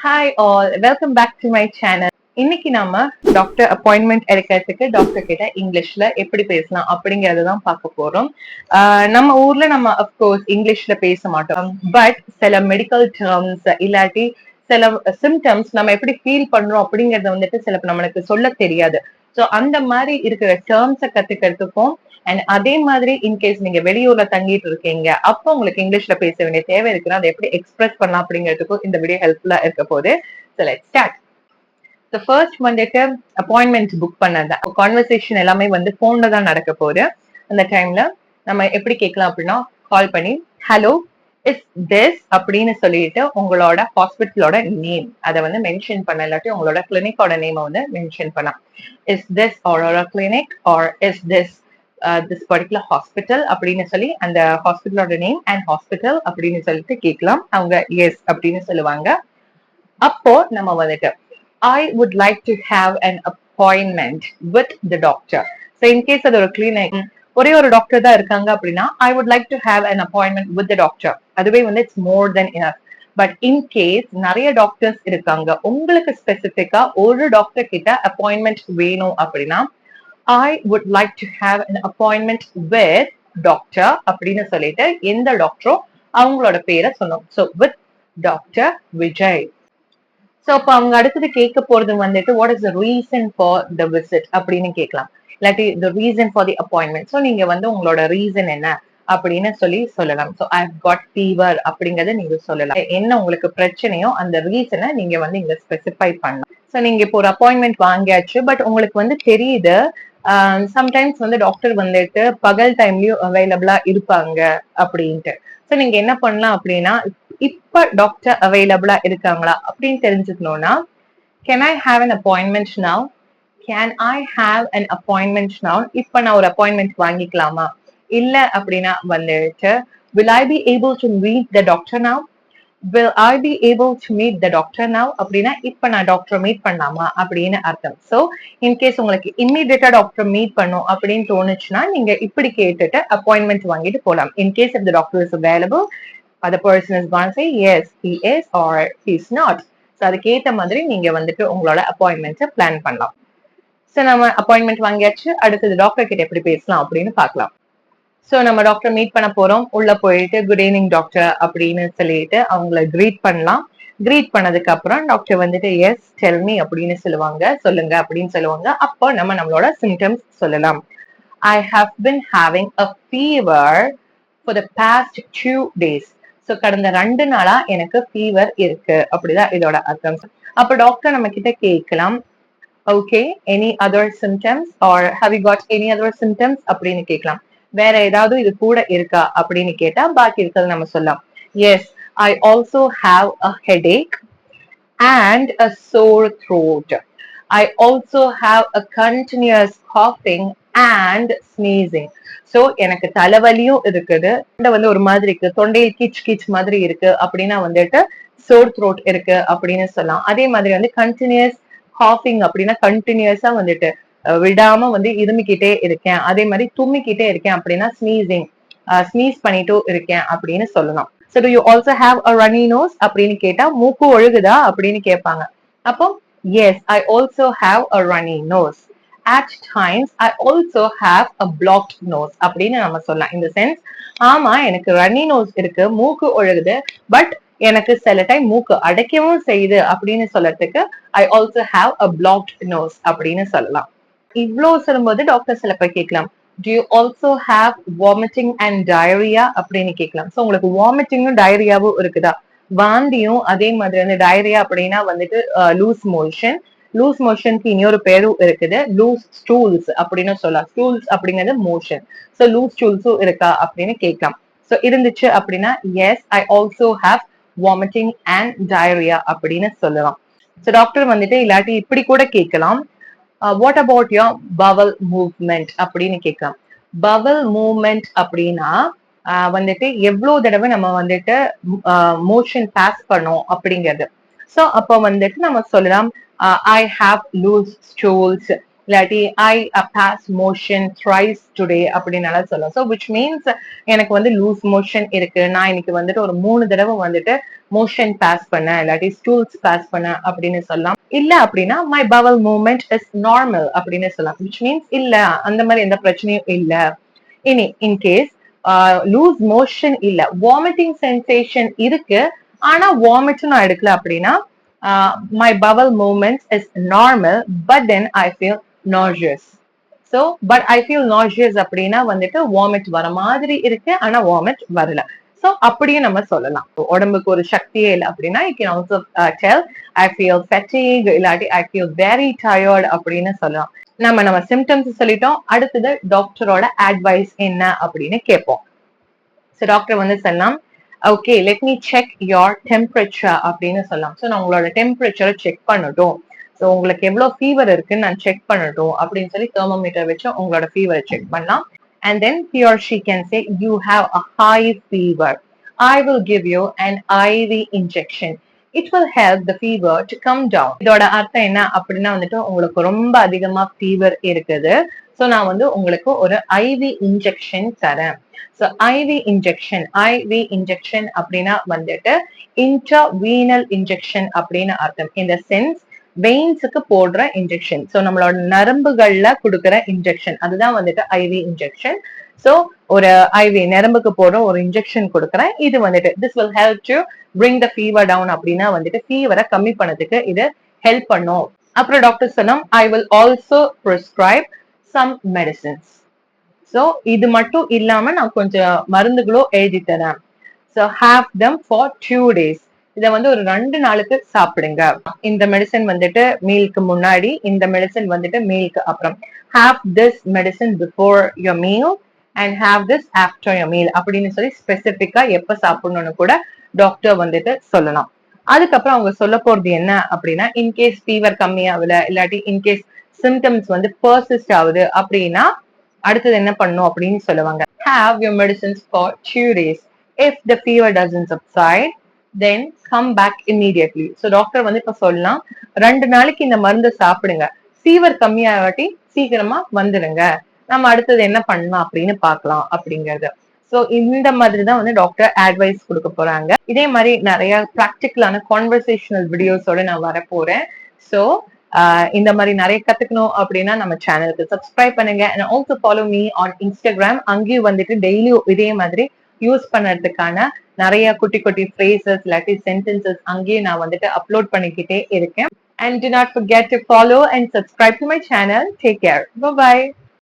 Hi all, welcome back to my channel. இன்னைக்கு நம்ம doctor appointment எடுக்கிறதுக்கு டாக்டர் கிட்ட இங்கிலீஷ்ல எப்படி பேசலாம் அப்படிங்கறத தான் பார்க்க போறோம். நம்ம ஊர்ல நம்ம அப்கோர்ஸ் இங்கிலீஷ்ல பேச மாட்டோம். பட் சில மெடிக்கல் டேர்ம்ஸ் இல்லாட்டி சில சிம்டம்ஸ் நம்ம எப்படி ஃபீல் பண்றோம் அப்படிங்கறத வந்துட்டு சில நம்மளுக்கு சொல்ல தெரியாது. ஸோ அந்த மாதிரி இருக்கிற டேர்ம்ஸை கத்துக்கிறதுக்கும் அண்ட் அதே மாதிரி இன்கேஸ் நீங்க வெளியூர்ல தங்கிட்டு இருக்கீங்க, அப்போ உங்களுக்கு இங்கிலீஷ்ல பேச வேண்டிய தேவை இருக்குன்னா அதை எப்படி எக்ஸ்பிரஸ் பண்ணலாம் அப்படிங்கிறதுக்கும் இந்த வீடியோ ஹெல்ப்ஃபுல்லா இருக்க போகுது. So let's start. So first வந்துட்டு அப்பாயின்மெண்ட் புக் பண்ணது கான்வர்சேஷன் எல்லாமே வந்து போன்ல தான் நடக்க போகுது. அந்த டைம்ல நம்ம எப்படி கேட்கலாம் அப்படின்னா, கால் பண்ணி ஹலோ இஸ் திஸ் அப்படின்னு சொல்லிட்டு உங்களோட ஹாஸ்பிட்டலோட நேம் அதை வந்து மென்ஷன் பண்ண, இல்லாட்டி உங்களோட கிளினிக்கோட நேமை வந்து மென்ஷன் பண்ணலாம். Is this Aurora clinic or is this this particular hospital அப்படின்னு சொல்லி அந்த ஹாஸ்பிட்டலோட நேம் அண்ட் ஹாஸ்பிட்டல் அப்படின்னு சொல்லிட்டு கேட்கலாம். அவங்க எஸ் அப்படின்னு சொல்லுவாங்க. அப்போ நம்ம வந்துட்டு I would like to have an appointment with the doctor. So in case அது ஒரு கிளினிக், ஒரே ஒரு டாக்டர் தான் இருக்காங்க அப்படின்னா I would like to have an appointment with the doctor. அதுவே வந்து it's more then enough. But in case நிறைய டாக்டர்ஸ் இருக்காங்க, உங்களுக்கு ஸ்பெசிபிக்கா ஒரு டாக்டர் கிட்ட அப்பாயின்மெண்ட் வேணும் அப்படின்னா I would like to have an appointment with doctor அப்படின்னு சொல்லிட்டு எந்த டாக்டரோ அவங்களோட பேரை சொன்னோம். So with Dr. Vijay. So அப்ப அவங்க அடுத்தது கேட்க போறது வந்துட்டு what is the reason for the visit அப்படின்னு கேட்கலாம். இல்லாட்டி the reason for the appointment. So நீங்க வந்து உங்களோட ரீசன் என்ன அப்படின்னு சொல்லலாம். So I've got fever அப்படிங்கறத நீங்க சொல்லலாம். என்ன உங்களுக்கு பிரச்சனையோ அந்த ரீசனை நீங்க வந்து இங்க ஸ்பெசிஃபை பண்ணலாம். ஸோ நீங்க இப்போ ஒரு அப்பாயின்மெண்ட் வாங்கியாச்சு, பட் உங்களுக்கு வந்து தெரியுது சம்டைம்ஸ் வந்து டாக்டர் வந்துட்டு பகல் டைம்லயும் அவைலபிளா இருப்பாங்க அப்படின்ட்டு. ஸோ நீங்க என்ன பண்ணலாம் அப்படின்னா, இப்ப டாக்டர் அவைலபிளா இருக்காங்களா அப்படின்னு தெரிஞ்சுக்கணும்னா can I have an appointment now, can I have an appointment now, இப்ப நான் ஒரு அப்பாயின்மெண்ட் வாங்கிக்கலாமா, இல்ல அப்படின்னா வந்துட்டு will I be able to meet the doctor now, will I be able to meet the doctor now அப்படின்னா இப்ப நான் டாக்டர் மீட் பண்ணலாமா அப்படின்னு அர்த்தம். ஸோ இன்கேஸ் உங்களுக்கு இம்மிடியேட்டா டாக்டர் மீட் பண்ணும் அப்படின்னு தோணுச்சுன்னா நீங்க இப்படி கேட்டுட்டு அப்பாயின்மெண்ட் வாங்கிட்டு போகலாம். In case if the doctor is available, the person is going to say yes he is or he is not. So அதுக்கேற்ற மாதிரி நீங்க வந்துட்டு உங்களோட அப்பாயின்மெண்ட்டை பிளான் பண்ணலாம். ஸோ நம்ம அப்பாயின்மெண்ட் வாங்கியாச்சு, அடுத்தது டாக்டர் கிட்ட எப்படி பேசலாம் அப்படின்னு பார்க்கலாம். ஸோ நம்ம டாக்டர் மீட் பண்ண போறோம். உள்ள போயிட்டு குட் ஈவினிங் டாக்டர் அப்படின்னு சொல்லிட்டு அவங்கள கிரீட் பண்ணலாம். கிரீட் பண்ணதுக்கு அப்புறம் டாக்டர் வந்துட்டு எஸ் டெல் மீ அப்படின்னு சொல்லுவாங்க, சொல்லுங்க அப்படின்னு சொல்லுவாங்க. அப்போ நம்ம நம்மளோட சிம்டம்ஸ் சொல்லலாம். I have been having a fever for the past 2 days. So கடந்த 2 நாளா எனக்கு ஃபீவர் இருக்கு அப்படிதான் இதோட அர்த்தம். அப்போ டாக்டர் நம்ம கிட்ட கேட்கலாம், okay any other symptoms or have you got any other symptoms அப்படின்னு கேட்கலாம். வேற ஏதாவது இது கூட இருக்கா அப்படின்னு கேட்டா பாக்கி இருக்கிறது நம்ம சொல்லலாம். Yes I also have a headache and a sore throat. I also have a continuous காஃபிங் அண்ட் ஸ்னீசிங். ஸோ எனக்கு தலைவலியும் இருக்குது, வந்து ஒரு மாதிரி இருக்கு, தொண்டையில் கீச் கீச் மாதிரி இருக்கு அப்படின்னா வந்துட்டு சோர் த்ரோட் இருக்கு அப்படின்னு சொல்லலாம். அதே மாதிரி வந்து கண்டினியூஸ் காஃபிங் அப்படின்னா கண்டினியூஸா வந்துட்டு விடாம வந்து இருமிக்கிட்டே இருக்கேன், அதே மாதிரி தும்மிக்கிட்டே இருக்கேன் அப்படின்னா ஸ்னீசிங், ஸ்னீஸ் பண்ணிட்டு இருக்கேன் அப்படின்னு சொல்லலாம். So do you also have a runny nose அப்படின்னு கேட்டா மூக்கு ஒழுகுதா அப்படின்னு கேட்பாங்க. அப்போ yes I also have a runny nose. At times I also have a blocked nose அப்படின்னு நம்ம சொல்லலாம். இந்த சென்ஸ், ஆமா எனக்கு ரன்னி நோஸ் இருக்கு, மூக்கு ஒழுகுது, பட் எனக்கு சில டைம் மூக்கு அடைக்கவும் செய்யுது அப்படின்னு சொல்லறதுக்கு I also have a blocked nose அப்படின்னு சொல்லலாம். இவ்ளோ சொல்லும்போது டாக்டர் சில பேர் கேட்கலாம், do you also have vomiting and diarrhea அப்படின்னு கேட்கலாம். ஸோ உங்களுக்கு வாமிட்டிங்கும் டயரியாவும் இருக்குதா, வாந்தியும் அதே மாதிரி வந்து டயரியா அப்படின்னா வந்துட்டு லூஸ் மோஷன். லூஸ் மோஷனுக்கு இன்னொரு பேரும் இருக்குது, லூஸ் ஸ்டூல்ஸ் அப்படின்னு சொல்லலாம். ஸ்டூல்ஸ் அப்படிங்கிறது மோஷன். ஸோ லூஸ் ஸ்டூல்ஸும் இருக்கா அப்படின்னு கேட்கலாம். ஸோ இருந்துச்சு அப்படின்னா yes I also have vomiting and diarrhoea அப்படின்னு சொல்லலாம். ஸோ டாக்டர் வந்துட்டு இல்லாட்டி இப்படி கூட கேட்கலாம், what about your bowel movement அப்படின்னு கேட்கலாம். பவல் மூவ்மெண்ட் அப்படின்னா வந்துட்டு எவ்வளவு தடவை நம்ம வந்துட்டு மோஷன் பாஸ் பண்ணோம் அப்படிங்கிறது. ஸோ அப்போ வந்துட்டு நம்ம சொல்லலாம் ஐ ஹாவ் லூஸ் ஸ்டூல்ஸ் இல்லாட்டி ஐ பாஸ் மோஷன் thrice டுடே அப்படின்னு சொல்லலாம். ஸோ விச் மீன்ஸ் எனக்கு வந்து லூஸ் மோஷன் இருக்கு, நான் இன்னைக்கு வந்துட்டு ஒரு 3 தடவை வந்துட்டு மோஷன் பாஸ் பண்ண இல்லாட்டி ஸ்டூல்ஸ் பாஸ் பண்ண அப்படின்னு சொல்லலாம். இல்ல அப்படின்னா my bowel movement is normal அப்படின்னு சொல்லலாம். விச் மீன்ஸ் இல்ல அந்த மாதிரி எந்த பிரச்சனையும் இல்ல. இனி இன்கேஸ் லூஸ் மோஷன் இல்ல, வாமிட்டிங் சென்சேஷன் இருக்கு, ஆனா வாமிட் நான் எடுக்கல அப்படின்னா my bowel movements is normal but then I feel nauseous. So but I feel nauseous அப்படின்னா வந்துட்டு வாமிட் வர மாதிரி இருக்கு, ஆனா வாமிட் வரல. ஸோ அப்படியும் நம்ம சொல்லலாம். உடம்புக்கு ஒரு சக்தியே இல்லை அப்படின்னா you can also del I feel ஃபெட்டிக் இல்லாட்டி ஐ ஃபீல் வெரி டயர்ட் அப்படின்னு சொல்லலாம். நம்ம சிம்டம்ஸ் சொல்லிட்டோம். அடுத்தது டாக்டரோட அட்வைஸ் என்ன அப்படின்னு கேட்போம். ஸோ டாக்டர் வந்து சொல்லலாம், okay let me check your temperature அப்படின்னு சொல்லலாம். ஸோ நான் உங்களோட டெம்பரேச்சரை செக் பண்ணட்டும், ஸோ உங்களுக்கு எவ்வளவு ஃபீவர் இருக்குன்னு நான் செக் பண்ணட்டும் அப்படின்னு சொல்லி தெர்மோமீட்டர் வச்சு உங்களோட ஃபீவரை செக் பண்ணலாம். And then he or she can say, you have a high fever. I will give you an IV injection. It will help the fever to come down. இதோட அர்த்தம் என்ன அப்படின்னா வந்துட்டு உங்களுக்கு ரொம்ப அதிகமா ஃபீவர் இருக்குது, ஸோ நான் வந்து உங்களுக்கு ஒரு ஐவி இன்ஜெக்ஷன் தரேன். ஸோ ஐவி இன்ஜெக்ஷன் அப்படின்னா வந்துட்டு இன்ட்ராவீனல் இன்ஜெக்ஷன் அப்படின்னு அர்த்தம். இந்த சென்ஸ் வெயின்ஸுக்கு போடுற இன்ஜெக்ஷன், ஸோ நம்மளோட நரம்புகள்ல கொடுக்குற இன்ஜெக்ஷன், அதுதான் வந்துட்டு ஐவி இன்ஜெக்ஷன். ஸோ ஒரு ஐவி நரம்புக்கு போடுற ஒரு இன்ஜெக்ஷன் கொடுக்குறேன். இது வந்துட்டு this will help to bring the fever down அப்படின்னா வந்துட்டு ஃபீவரை கம்மி பண்ணதுக்கு இது ஹெல்ப் பண்ணும். அப்புறம் டாக்டர் சொன்னோம், I will also prescribe some medicines. So இது மட்டும் இல்லாம நான் கொஞ்சம் மருந்துகளும் எழுதி தரேன். So have them for 2 days. இதை வந்து ஒரு 2 நாளுக்கு சாப்பிடுங்க. இந்த மெடிசன் வந்துட்டு மீலுக்கு முன்னாடி, இந்த மெடிசன் வந்துட்டு மீலுக்கு அப்புறம். Have this medicine before your meal and have this after your meal அப்படின்னு சொல்லி ஸ்பெசிபிக்கா எப்ப சாப்பிடணும்னு கூட டாக்டர் வந்துட்டு சொல்லலாம். அதுக்கப்புறம் அவங்க சொல்ல போறது என்ன அப்படின்னா, இன்கேஸ் ஃபீவர் கம்மியாகல இல்லாட்டி இன்கேஸ் சிம்டம்ஸ் வந்து பர்சிஸ்ட் ஆகுது அப்படின்னா அடுத்தது என்ன பண்ணும் அப்படின்னு சொல்லுவாங்க. Have your medicines for 2 days. If the fever doesn't subside, then come back immediately. So doctor வந்து இப்ப சொல்லலாம், 2 நாளைக்கு இந்த மருந்து சாப்பிடுங்க, ஃபீவர் கம்மியாகாட்டி சீக்கிரமா வந்துடுங்க, நம்ம அடுத்தது என்ன பண்ணலாம் அப்படின்னு பார்க்கலாம் அப்படிங்கறது. ஸோ இந்த மாதிரி தான் வந்து டாக்டர் அட்வைஸ் கொடுக்க போறாங்க. இதே மாதிரி நிறைய ப்ராக்டிக்கலான கான்வர்சேஷனல் வீடியோஸோட நான் வர போறேன். ஸோ இந்த மாதிரி நிறைய கத்துக்கணும் அப்படின்னா நம்ம சேனலுக்கு சப்ஸ்கிரைப் பண்ணுங்க. and also follow me on Instagram. அங்கேயும் வந்துட்டு டெய்லியும் இதே மாதிரி யூஸ் பண்ணறதுக்கான நிறைய குட்டி குட்டி phrases இல்லாட்டி sentences அங்கேயும் நான் வந்துட்டு அப்லோட் பண்ணிக்கிட்டே இருக்கேன். And do not forget to follow and subscribe to my channel. Take care. Bye bye.